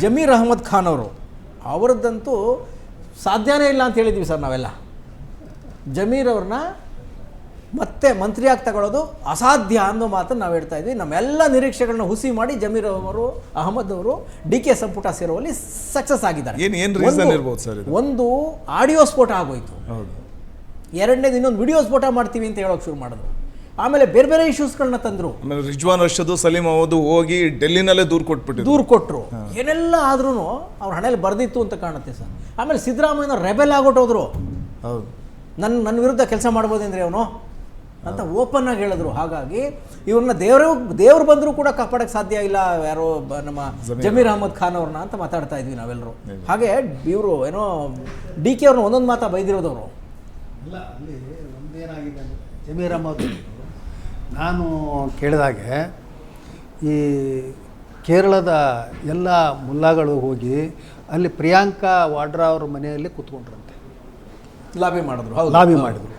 ಜಮೀರ್ ಅಹಮದ್ ಖಾನ್ ಅವರು ಅವರದ್ದಂತೂ ಸಾಧ್ಯನೇ ಇಲ್ಲ ಅಂತ ಹೇಳಿದ್ವಿ ಸರ್ ನಾವೆಲ್ಲ. ಜಮೀರ್ ಅವ್ರನ್ನ ಮತ್ತೆ ಮಂತ್ರಿಯಾಗಿ ತಗೊಳ್ಳೋದು ಅಸಾಧ್ಯ ಅನ್ನೋ ಮಾತನ್ನು ನಾವು ಹೇಳ್ತಾ ಇದ್ವಿ. ನಮ್ಮೆಲ್ಲ ನಿರೀಕ್ಷೆಗಳನ್ನ ಹುಸಿ ಮಾಡಿ ಜಮೀರ್ ಅಹಮದ್ ಅವರು DK ಸಂಪುಟ ಸೇರುವಲ್ಲಿ ಸಕ್ಸಸ್ ಆಗಿದ್ದಾರೆ. ಒಂದು ಆಡಿಯೋ ಸ್ಫೋಟ ಆಗೋಯ್ತು, ಎರಡನೇದು ಇನ್ನೊಂದು ವಿಡಿಯೋ ಸ್ಫೋಟ ಮಾಡ್ತೀವಿ ಅಂತ ಹೇಳೋಕೆ ಶುರು ಮಾಡಿದ್ರು. ಆಮೇಲೆ ಬೇರೆ ಬೇರೆ ಇಶ್ಯೂಸ್ಗಳನ್ನ ತಂದರು. ರಿಜ್ವಾನ್ ಅರ್ಷದ್, ಸಲೀಂ ಅಹಮದ್ ಹೋಗಿ ಡೆಲ್ಲಿನಲ್ಲೇ ದೂರು ಕೊಟ್ಟರು. ಏನೆಲ್ಲ ಆದ್ರೂ ಅವ್ರ ಹಣೆಯಲ್ಲಿ ಬರ್ದಿತ್ತು ಅಂತ ಕಾಣುತ್ತೆ ಸರ್. ಆಮೇಲೆ ಸಿದ್ದರಾಮಯ್ಯ ರೆಬೆಲ್ ಆಗೋಟೋದ್ರು, ನನ್ನ ವಿರುದ್ಧ ಕೆಲಸ ಮಾಡ್ಬೋದೇಂದ್ರೆ ಅವನು ಅಂತ ಓಪನ್ ಆಗಿ ಹೇಳಿದ್ರು. ಹಾಗಾಗಿ ಇವ್ರನ್ನ ದೇವರು ಬಂದರೂ ಕೂಡ ಕಾಪಾಡಕ್ಕೆ ಸಾಧ್ಯ ಇಲ್ಲ ಯಾರೋ ನಮ್ಮ ಜಮೀರ್ ಅಹಮದ್ ಖಾನ್ ಅವ್ರನ್ನ ಅಂತ ಮಾತಾಡ್ತಾ ಇದ್ವಿ ನಾವೆಲ್ಲರೂ. ಹಾಗೆ ಇವರು ಏನೋ DK ಅವ್ರನ್ನ ಒಂದೊಂದು ಮಾತಾ ಬೈದಿರೋದವರು. ಅಲ್ಲ, ಅಲ್ಲಿ ಒಂದೇನಾಗಿದೆ ಅಂದರೆ ಜಮೀರ್ ಅಹಮದ್ ನಾನು ಕೇಳಿದಾಗೆ ಈ ಕೇರಳದ ಎಲ್ಲ ಮುಲ್ಲಾಗಳು ಹೋಗಿ ಅಲ್ಲಿ ಪ್ರಿಯಾಂಕಾ ವಾಡ್ರಾ ಅವ್ರ ಮನೆಯಲ್ಲಿ ಕೂತ್ಕೊಂಡ್ರಂತೆ, ಲಾಬಿ ಮಾಡಿದ್ರು.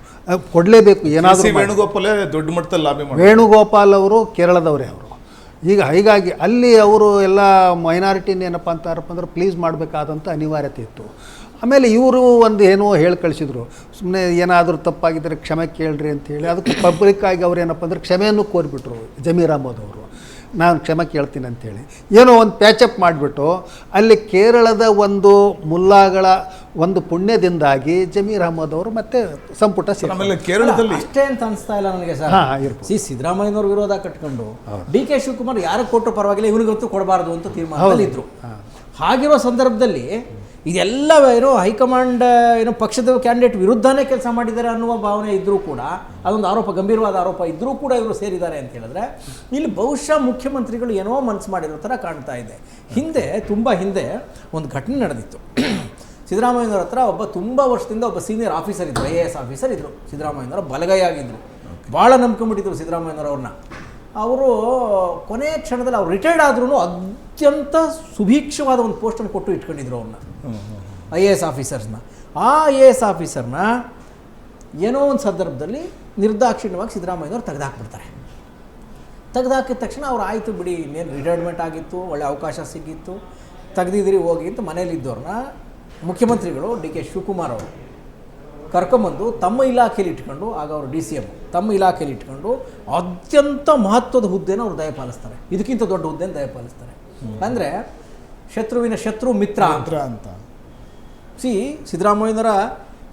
ಕೊಡಲೇಬೇಕು ಏನಾದರೂ. ವೇಣುಗೋಪಾಲ್ ದೊಡ್ಡ ಮಟ್ಟದಲ್ಲಿ ಲಾಬಿ ಮಾಡಿ, ವೇಣುಗೋಪಾಲ್ ಅವರು ಕೇರಳದವರೇ ಅವರು. ಹೀಗಾಗಿ ಅಲ್ಲಿ ಅವರು ಎಲ್ಲ ಮೈನಾರಿಟಿನ ಏನಪ್ಪ ಅಂತಾರಪ್ಪ ಅಂದ್ರೆ ಪ್ಲೀಸ್ ಮಾಡಬೇಕಾದಂಥ ಅನಿವಾರ್ಯತೆ ಇತ್ತು. ಆಮೇಲೆ ಇವರು ಒಂದು ಏನೋ ಹೇಳಿ ಕಳಿಸಿದ್ರು, ಸುಮ್ಮನೆ ಏನಾದರೂ ತಪ್ಪಾಗಿದ್ದರೆ ಕ್ಷಮೆ ಕೇಳ್ರಿ ಅಂತೇಳಿ. ಅದಕ್ಕೆ ಪಬ್ಲಿಕ್ಕಾಗಿ ಅವ್ರು ಏನಪ್ಪ ಅಂದ್ರೆ ಕ್ಷಮೆಯನ್ನು ಕೋರಿಬಿಟ್ರು ಜಮೀರ್ ಅಹಮದ್ ಅವರು, ನಾನು ಕ್ಷಮೆ ಕೇಳ್ತೀನಿ ಅಂಥೇಳಿ. ಏನೋ ಒಂದು ಪ್ಯಾಚಪ್ ಮಾಡಿಬಿಟ್ಟು ಅಲ್ಲಿ ಕೇರಳದ ಒಂದು ಮುಲ್ಲಾಗಳ ಒಂದು ಪುಣ್ಯದಿಂದಾಗಿ ಜಮೀರ್ ಅಹಮದ್ ಅವರು ಮತ್ತೆ ಸಂಪುಟ ಕೇರಳದಲ್ಲಿ ಅಷ್ಟೇ ಅಂತ ಅನಿಸ್ತಾ ಇಲ್ಲ ನನಗೆ ಸರ್. ಸಿದ್ದರಾಮಯ್ಯನವ್ರ ವಿರೋಧ ಕಟ್ಕೊಂಡು DK ಶಿವಕುಮಾರ್ ಯಾರು ಕೊಟ್ಟರು ಪರವಾಗಿಲ್ಲ, ಇವನಿಗೊತ್ತು ಕೊಡಬಾರ್ದು ಅಂತ ತೀರ್ಮಾನದಲ್ಲಿದ್ದರು. ಹಾಗಿರೋ ಸಂದರ್ಭದಲ್ಲಿ ಇದೆಲ್ಲ ಏನೋ ಹೈಕಮಾಂಡ್ ಏನೋ ಪಕ್ಷದ ಕ್ಯಾಂಡಿಡೇಟ್ ವಿರುದ್ಧನೇ ಕೆಲಸ ಮಾಡಿದ್ದಾರೆ ಅನ್ನುವ ಭಾವನೆ ಇದ್ದರೂ ಕೂಡ, ಅದೊಂದು ಆರೋಪ, ಗಂಭೀರವಾದ ಆರೋಪ ಇದ್ದರೂ ಕೂಡ ಇವರು ಸೇರಿದ್ದಾರೆ ಅಂತ ಹೇಳಿದ್ರೆ ಇಲ್ಲಿ ಬಹುಶಃ ಮುಖ್ಯಮಂತ್ರಿಗಳು ಏನೋ ಮನಸ್ಸು ಮಾಡಿರೋ ಥರ ಕಾಣ್ತಾ ಇದೆ. ತುಂಬ ಹಿಂದೆ ಒಂದು ಘಟನೆ ನಡೆದಿತ್ತು. ಸಿದ್ದರಾಮಯ್ಯನವ್ರ ಹತ್ರ ತುಂಬ ವರ್ಷದಿಂದ ಒಬ್ಬ ಸೀನಿಯರ್ ಆಫೀಸರ್ ಇದ್ದರು, IAS ಆಫೀಸರ್ ಇದ್ದರು. ಸಿದ್ದರಾಮಯ್ಯನವರ ಬಲಗೈ ಆಗಿದ್ದರು, ಭಾಳ ನಂಬ್ಕೊಂಡ್ಬಿಟ್ಟಿದ್ರು ಸಿದ್ದರಾಮಯ್ಯನವ್ರನ್ನ. ಅವರು ಕೊನೆಯ ಕ್ಷಣದಲ್ಲಿ ಅವ್ರು ರಿಟೈರ್ಡ್ ಆದ್ರೂ ಅತ್ಯಂತ ಸುಭೀಕ್ಷವಾದ ಒಂದು ಪೋಸ್ಟನ್ನು ಕೊಟ್ಟು ಇಟ್ಕೊಂಡಿದ್ರು ಅವ್ರನ್ನ, IAS ಆಫೀಸರ್ಸ್ನ. ಆ IAS ಆಫೀಸರ್ನ ಏನೋ ಒಂದು ಸಂದರ್ಭದಲ್ಲಿ ನಿರ್ದಾಕ್ಷಿಣ್ಯವಾಗಿ ಸಿದ್ದರಾಮಯ್ಯನವ್ರು ತೆಗೆದುಹಾಕ್ಬಿಡ್ತಾರೆ. ತೆಗೆದುಹಾಕಿದ ತಕ್ಷಣ ಅವ್ರು ಆಯಿತು ಬಿಡಿ, ಇನ್ನೇನು ರಿಟೈರ್ಮೆಂಟ್ ಆಗಿತ್ತು, ಒಳ್ಳೆ ಅವಕಾಶ ಸಿಕ್ಕಿತ್ತು, ತೆಗೆದಿದ್ದೀರಿ ಹೋಗಿ ಅಂತ ಮನೇಲಿದ್ದವ್ರನ್ನ ಮುಖ್ಯಮಂತ್ರಿಗಳು DK ಶಿವಕುಮಾರ್ ಅವರು ಕರ್ಕೊಂಬಂದು ತಮ್ಮ ಇಲಾಖೆಯಲ್ಲಿ ಇಟ್ಕೊಂಡು, ಆಗ ಅವರು DCM, ತಮ್ಮ ಇಲಾಖೆಯಲ್ಲಿ ಇಟ್ಕೊಂಡು ಅತ್ಯಂತ ಮಹತ್ವದ ಹುದ್ದೆನ ಅವ್ರು ದಯಪಾಲಿಸ್ತಾರೆ. ಇದಕ್ಕಿಂತ ದೊಡ್ಡ ಹುದ್ದೆನ ದಯಪಾಲಿಸ್ತಾರೆ. ಅಂದರೆ ಶತ್ರುವಿನ ಶತ್ರು ಮಿತ್ರ ಅಂತ. ಸಿದ್ದರಾಮಯ್ಯನವರ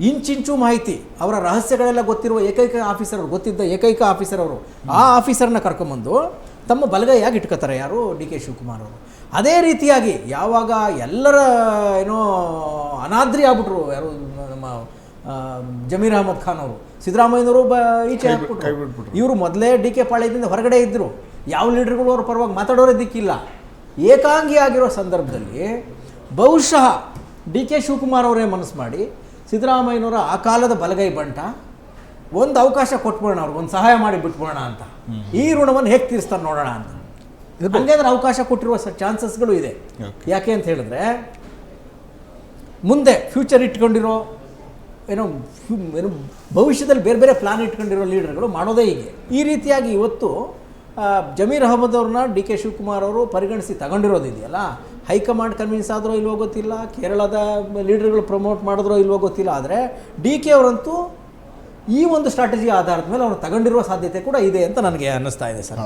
ಇಂಚಿಂಚು ಮಾಹಿತಿ, ಅವರ ರಹಸ್ಯಗಳೆಲ್ಲ ಗೊತ್ತಿರುವ ಗೊತ್ತಿದ್ದ ಏಕೈಕ ಆಫೀಸರ್ ಅವರು. ಆ ಆಫೀಸರ್ನ ಕರ್ಕೊಂಬಂದು ತಮ್ಮ ಬಲಗೈಯಾಗಿ ಇಟ್ಕೋತಾರೆ ಯಾರು, DK ಶಿವಕುಮಾರ್ ಅವರು. ಅದೇ ರೀತಿಯಾಗಿ ಯಾವಾಗ ಎಲ್ಲರ ಏನೋ ಅನಾದ್ರಿ ಆಗ್ಬಿಟ್ರು ಯಾರು, ನಮ್ಮ ಜಮೀರ್ ಅಹಮದ್ ಖಾನ್ ಅವರು, ಸಿದ್ದರಾಮಯ್ಯನವರು ಈಚೆ ಹಾಕ್ಬಿಟ್ರು. ಇವರು ಮೊದಲೇ DK ಪಾಳ್ಯದಿಂದ ಹೊರಗಡೆ ಇದ್ದರು, ಯಾವ ಲೀಡರ್ಗಳು ಅವ್ರ ಪರವಾಗಿ ಮಾತಾಡೋರೇ ದಿಕ್ಕಿಲ್ಲ. ಏಕಾಂಗಿ ಆಗಿರೋ ಸಂದರ್ಭದಲ್ಲಿ ಬಹುಶಃ DK ಶಿವಕುಮಾರ್ ಅವರೇ ಮನಸ್ಸು ಮಾಡಿ ಸಿದ್ದರಾಮಯ್ಯನವರ ಆ ಕಾಲದ ಬಲಗೈ ಬಂಟ ಒಂದು ಅವಕಾಶ ಕೊಟ್ಬಿಡೋಣ, ಅವ್ರಿಗೆ ಒಂದು ಸಹಾಯ ಮಾಡಿ ಬಿಟ್ಬಿಡೋಣ ಅಂತ, ಈ ಋಣವನ್ನು ಹೇಗೆ ತೀರಿಸ್ತಾರೆ ನೋಡೋಣ ಅಂತ. ಹಂಗಾದ್ರೆ ಅವಕಾಶ ಕೊಟ್ಟಿರುವ ಚಾನ್ಸಸ್ಗಳು ಇದೆ. ಯಾಕೆ ಅಂತ ಹೇಳಿದ್ರೆ ಮುಂದೆ ಫ್ಯೂಚರ್ ಇಟ್ಕೊಂಡಿರೋ ಏನೋ ಭವಿಷ್ಯದಲ್ಲಿ ಬೇರೆ ಬೇರೆ ಪ್ಲಾನ್ ಇಟ್ಕೊಂಡಿರೋ ಲೀಡರ್ಗಳು ಮಾಡೋದೇ ಹೀಗೆ. ಈ ರೀತಿಯಾಗಿ ಇವತ್ತು ಜಮೀರ್ ಅಹಮದ್ ಅವ್ರನ್ನ DK ಶಿವಕುಮಾರ್ ಅವರು ಪರಿಗಣಿಸಿ ತಗೊಂಡಿರೋದಿದೆಯಲ್ಲ, ಹೈಕಮಾಂಡ್ ಕನ್ವಿನ್ಸ್ ಆದರೂ ಇಲ್ವೋ ಗೊತ್ತಿಲ್ಲ, ಕೇರಳದ ಲೀಡರ್ಗಳು ಪ್ರಮೋಟ್ ಮಾಡಿದ್ರೋ ಇಲ್ವೋ ಗೊತ್ತಿಲ್ಲ. ಆದರೆ DK ಅವರಂತೂ ಈ ಒಂದು ಸ್ಟ್ರಾಟಜಿ ಆಧಾರದ ಮೇಲೆ ಅವ್ರನ್ನ ತಗೊಂಡಿರುವ ಸಾಧ್ಯತೆ ಕೂಡ ಇದೆ ಅಂತ ನನಗೆ ಅನ್ನಿಸ್ತಾ ಇದೆ ಸರ್.